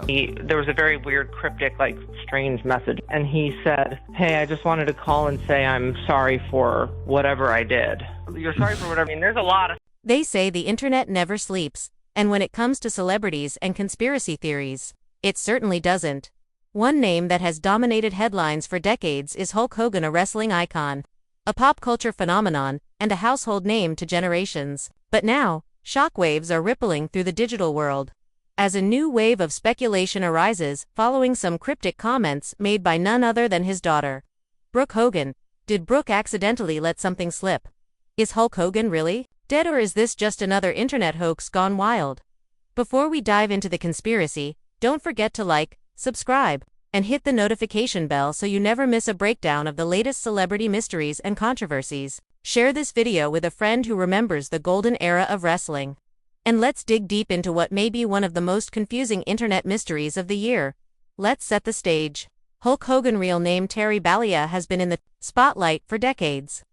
There was a very weird, cryptic, strange message. And he said, "Hey, I just wanted to call and say I'm sorry for whatever I did." You're sorry for whatever. I mean, there's a lot of... They say the internet never sleeps, and when it comes to celebrities and conspiracy theories, it certainly doesn't. One name that has dominated headlines for decades is Hulk Hogan, a wrestling icon, a pop culture phenomenon, and a household name to generations. But now, shockwaves are rippling through the digital world, as a new wave of speculation arises following some cryptic comments made by none other than his daughter, Brooke Hogan. Did Brooke accidentally let something slip? Is Hulk Hogan really dead, or is this just another internet hoax gone wild? Before we dive into the conspiracy, don't forget to like, subscribe, and hit the notification bell so you never miss a breakdown of the latest celebrity mysteries and controversies. Share this video with a friend who remembers the golden era of wrestling. And let's dig deep into what may be one of the most confusing internet mysteries of the year. Let's set the stage. Hulk Hogan, real name Terry Bollea, has been in the spotlight for decades.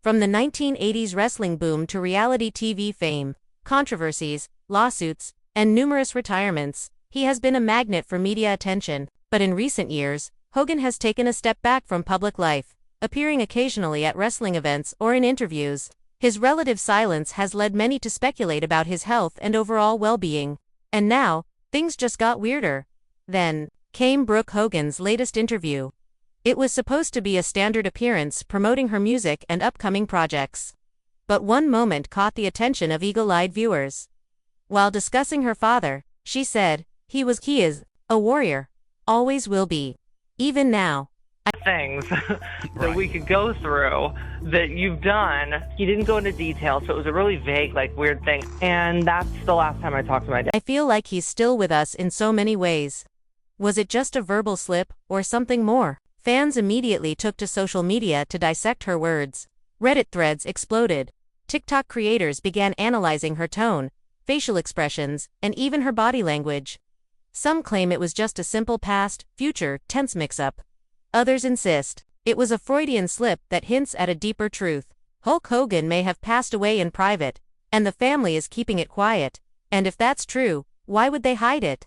From the 1980s wrestling boom to reality TV fame, controversies, lawsuits, and numerous retirements, he has been a magnet for media attention. But in recent years, Hogan has taken a step back from public life, appearing occasionally at wrestling events or in interviews. His relative silence has led many to speculate about his health and overall well-being. And now, things just got weirder. Then came Brooke Hogan's latest interview. It was supposed to be a standard appearance promoting her music and upcoming projects. But one moment caught the attention of eagle-eyed viewers. While discussing her father, she said, he is a warrior. Always will be. Even now. Things that we could go through that you've done. He didn't go into detail, so it was a really vague, weird thing. And that's the last time I talked to my dad. I feel like he's still with us in so many ways. Was it just a verbal slip, or something more? Fans immediately took to social media to dissect her words. Reddit threads exploded. TikTok creators began analyzing her tone, facial expressions, and even her body language. Some claim it was just a simple past, future, tense mix-up. Others insist it was a Freudian slip that hints at a deeper truth. Hulk Hogan may have passed away in private, and the family is keeping it quiet. And if that's true, why would they hide it?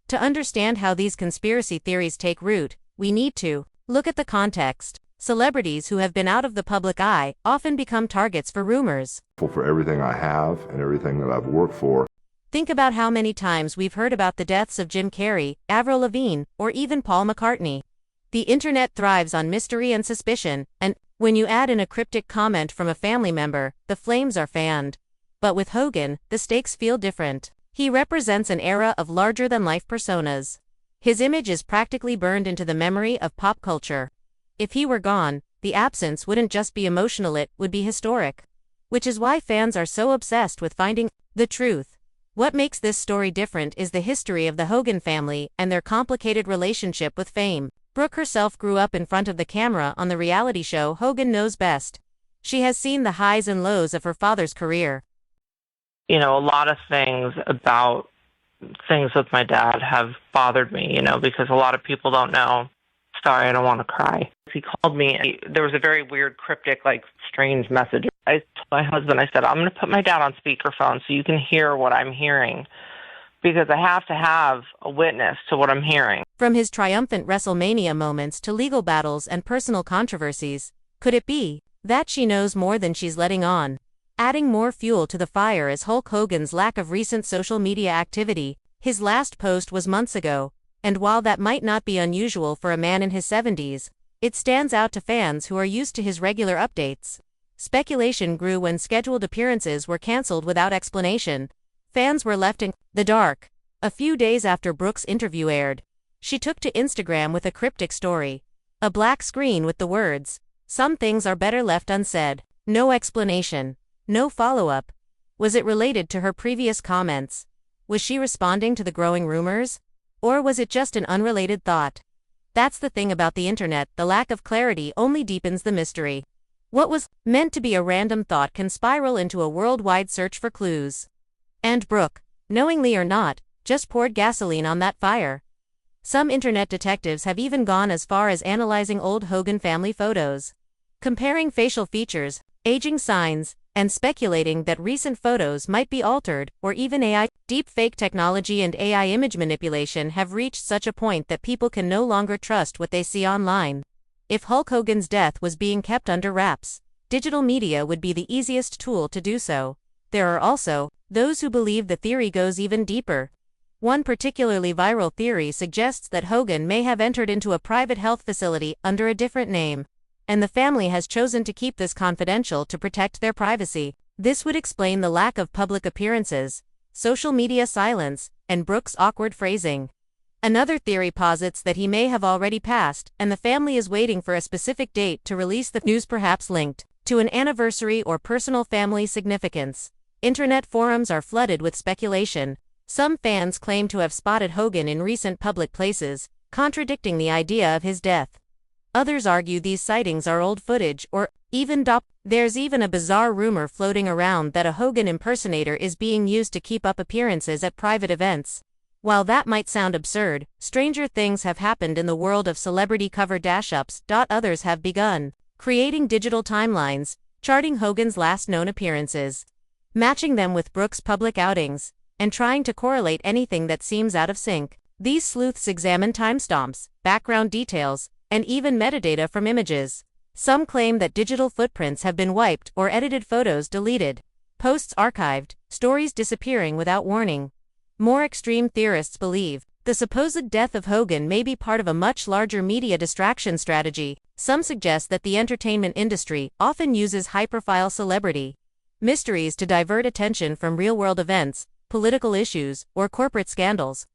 To understand how these conspiracy theories take root, we need to look at the context. Celebrities who have been out of the public eye often become targets for rumors. For everything I have and everything that I've worked for. Think about how many times we've heard about the deaths of Jim Carrey, Avril Lavigne, or even Paul McCartney. The internet thrives on mystery and suspicion, and when you add in a cryptic comment from a family member, the flames are fanned. But with Hogan, the stakes feel different. He represents an era of larger-than-life personas. His image is practically burned into the memory of pop culture. If he were gone, the absence wouldn't just be emotional, it would be historic. Which is why fans are so obsessed with finding the truth. What makes this story different is the history of the Hogan family and their complicated relationship with fame. Brooke herself grew up in front of the camera on the reality show Hogan Knows Best. She has seen the highs and lows of her father's career. A lot of things about things with my dad have bothered me, because a lot of people don't know. Sorry, I don't want to cry. He called me. There was a very weird, cryptic, strange message. I told my husband, I said, I'm going to put my dad on speakerphone so you can hear what I'm hearing, because I have to have a witness to what I'm hearing. From his triumphant WrestleMania moments to legal battles and personal controversies, could it be that she knows more than she's letting on? Adding more fuel to the fire is Hulk Hogan's lack of recent social media activity. His last post was months ago, and while that might not be unusual for a man in his 70s, it stands out to fans who are used to his regular updates. Speculation grew when scheduled appearances were canceled without explanation. Fans were left in the dark. A few days after Brooke's interview aired, she took to Instagram with a cryptic story. A black screen with the words, "Some things are better left unsaid." No explanation. No follow-up. Was it related to her previous comments? Was she responding to the growing rumors? Or was it just an unrelated thought? That's the thing about the internet, the lack of clarity only deepens the mystery. What was meant to be a random thought can spiral into a worldwide search for clues. And Brooke, knowingly or not, just poured gasoline on that fire. Some internet detectives have even gone as far as analyzing old Hogan family photos, comparing facial features, aging signs, and speculating that recent photos might be altered, or even AI. Deepfake technology and AI image manipulation have reached such a point that people can no longer trust what they see online. If Hulk Hogan's death was being kept under wraps, digital media would be the easiest tool to do so. There are also those who believe the theory goes even deeper. One particularly viral theory suggests that Hogan may have entered into a private health facility under a different name, and the family has chosen to keep this confidential to protect their privacy. This would explain the lack of public appearances, social media silence, and Brooke's awkward phrasing. Another theory posits that he may have already passed, and the family is waiting for a specific date to release the news, perhaps linked to an anniversary or personal family significance. Internet forums are flooded with speculation. Some fans claim to have spotted Hogan in recent public places, contradicting the idea of his death. Others argue these sightings are old footage or even There's even a bizarre rumor floating around that a Hogan impersonator is being used to keep up appearances at private events. While that might sound absurd, stranger things have happened in the world of celebrity cover dash-ups. Others have begun creating digital timelines, charting Hogan's last known appearances, matching them with Brooke's public outings, and trying to correlate anything that seems out of sync. These sleuths examine timestamps, background details, and even metadata from images. Some claim that digital footprints have been wiped or edited, photos deleted, posts archived, stories disappearing without warning. More extreme theorists believe the supposed death of Hogan may be part of a much larger media distraction strategy. Some suggest that the entertainment industry often uses high-profile celebrity mysteries to divert attention from real-world events, political issues, or corporate scandals.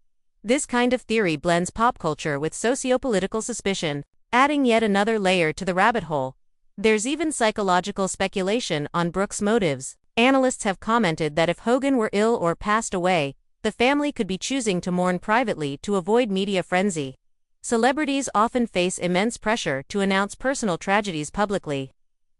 This kind of theory blends pop culture with socio-political suspicion, adding yet another layer to the rabbit hole. There's even psychological speculation on Brooke's motives. Analysts have commented that if Hogan were ill or passed away, the family could be choosing to mourn privately to avoid media frenzy. Celebrities often face immense pressure to announce personal tragedies publicly.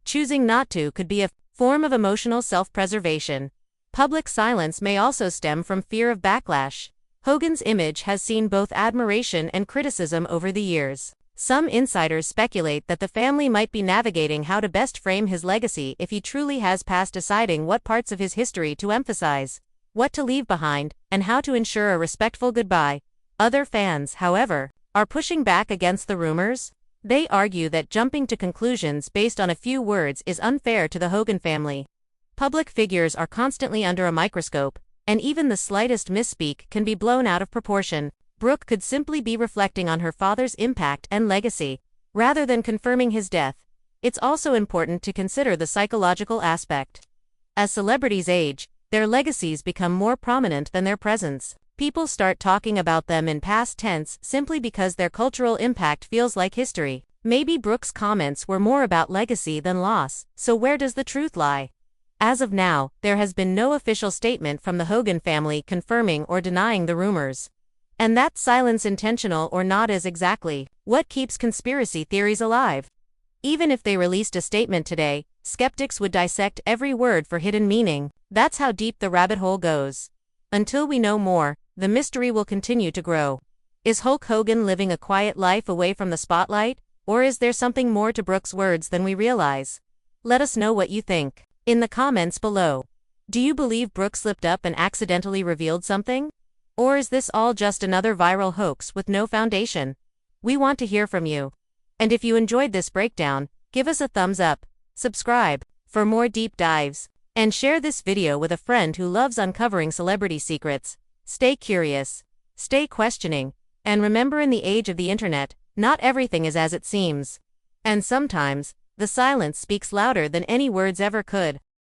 Choosing not to could be a form of emotional self-preservation. Public silence may also stem from fear of backlash. Hogan's image has seen both admiration and criticism over the years. Some insiders speculate that the family might be navigating how to best frame his legacy if he truly has passed, deciding what parts of his history to emphasize, what to leave behind, and how to ensure a respectful goodbye. Other fans, however, are pushing back against the rumors. They argue that jumping to conclusions based on a few words is unfair to the Hogan family. Public figures are constantly under a microscope, and even the slightest misspeak can be blown out of proportion. Brooke could simply be reflecting on her father's impact and legacy, rather than confirming his death. It's also important to consider the psychological aspect. As celebrities age, their legacies become more prominent than their presence. People start talking about them in past tense simply because their cultural impact feels like history. Maybe Brooke's comments were more about legacy than loss, so where does the truth lie? As of now, there has been no official statement from the Hogan family confirming or denying the rumors. And that silence, intentional or not, is exactly what keeps conspiracy theories alive. Even if they released a statement today, skeptics would dissect every word for hidden meaning. That's how deep the rabbit hole goes. Until we know more, the mystery will continue to grow. Is Hulk Hogan living a quiet life away from the spotlight, or is there something more to Brooke's words than we realize? Let us know what you think in the comments below. Do you believe Brooke slipped up and accidentally revealed something? Or is this all just another viral hoax with no foundation? We want to hear from you. And if you enjoyed this breakdown, give us a thumbs up, subscribe for more deep dives, and share this video with a friend who loves uncovering celebrity secrets. Stay curious, stay questioning, and remember, in the age of the internet, not everything is as it seems. And sometimes, the silence speaks louder than any words ever could.